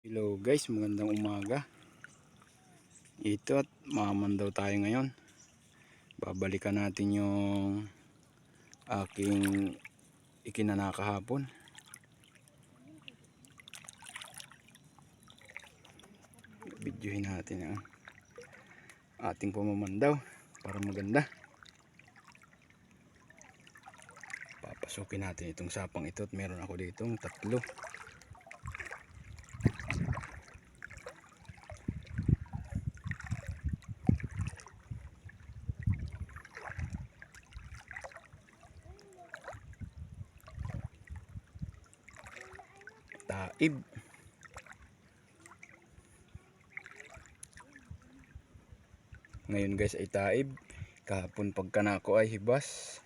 Hello guys, magandang umaga. Ito at mamandaw tayo ngayon. Babalikan natin yung aking ikinana kahapon. Videohin natin ang ating pamamandaw para maganda. Papasukin natin itong sapang ito at meron ako ditong 3. Taib. Ngayon guys ay taib. Kahapon pagkanako ay hibas.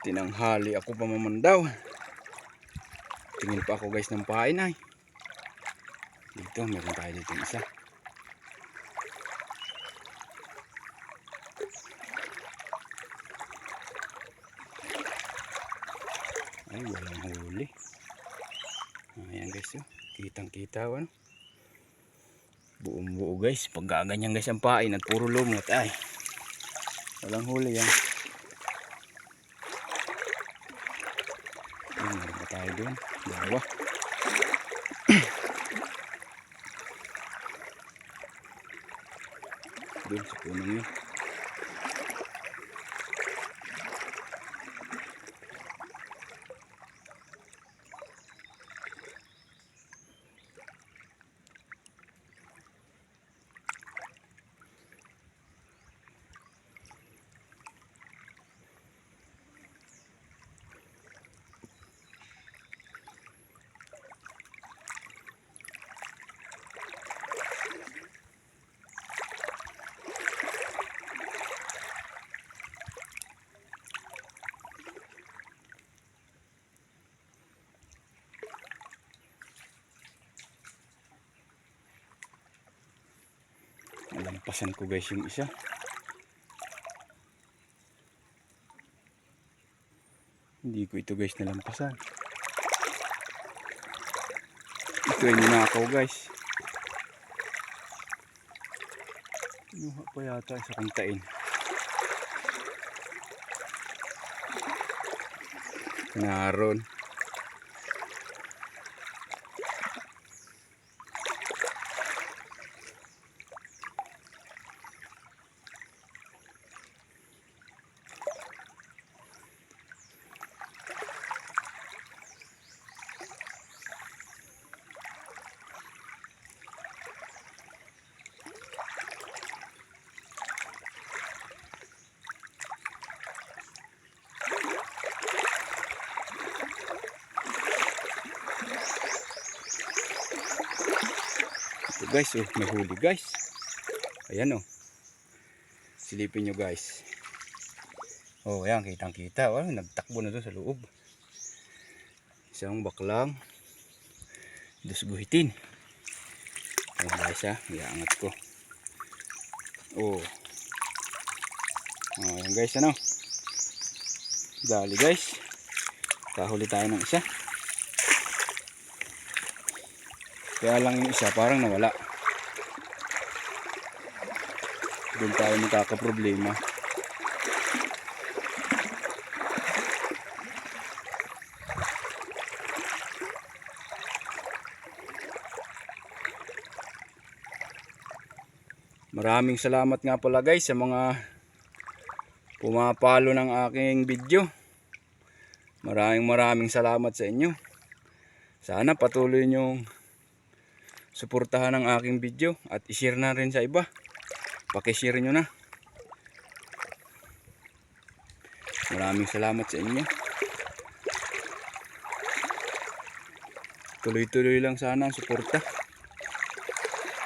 Tinanghali ako pamamandaw. Tingin pa ako guys ng pain ay. Dito, meron tayo dito isa. Ay, walang huli. Ayan guys, oh. Kitang kita, ano? Buong buo guys. Pag gaganyan guys ang pain at puro lumot, ay. Walang huli yan. Ay, meron pa tayo doon. Dalawa. Doon sa punong yun. Nalampasan ko guys yung isa. Hindi ko ito guys nalampasan. Ito ay ninakaw guys. Kinuha pa yata sa kantain. Naroon. Ito guys, oh, may huli guys. Ayan oh. Silipin nyo guys. Oh, ayan, kitang kita. Oh, nagtakbo na doon sa loob. Isang baklang dusguhitin. Ayan guys ha, iaangat ko. Oh. Oh, ayan guys, ano. Dali guys. Kahuli tayo ng isa. Kaya lang yung isa parang nawala. Doon tayo magkakaproblema. Maraming salamat nga pala guys sa mga pumapalo ng aking video. Maraming salamat sa inyo. Sana patuloy nyong suportahan ang aking video at i-share na rin sa iba. Paki-share nyo na. Maraming salamat sa inyo. Tuloy-tuloy lang sana ang suporta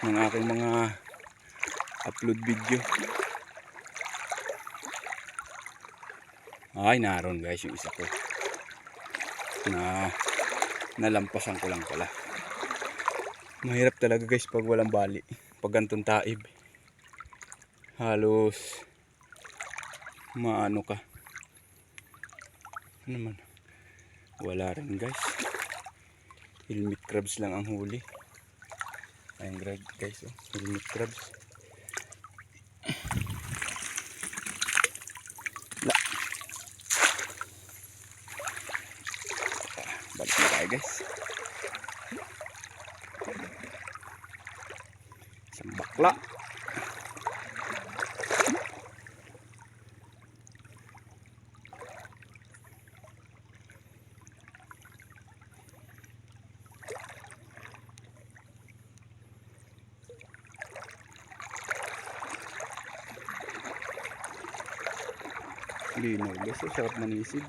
ng aking mga upload video. Ay, naroon guys yung isa ko. Nalampasan ko lang pala. Mahirap talaga guys pag walang bali. Pag gantong taib. Halos maano ka. Ano naman? Wala rin guys. Helmet crabs lang ang huli. Ayun guys, oh, helmet crabs. Balik na tayo guys. Isang bakla. Linaw guys, oh, sarap manisid.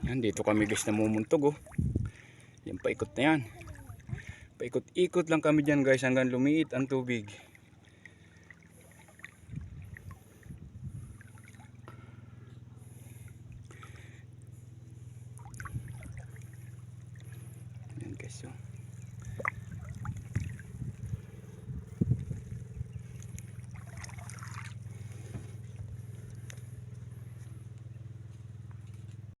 Yan, dito kami guys namumuntog, oh. Yan, paikot na yan. Paikot-ikot lang kami dyan guys hanggang lumiit ang tubig. Yan guys, oh.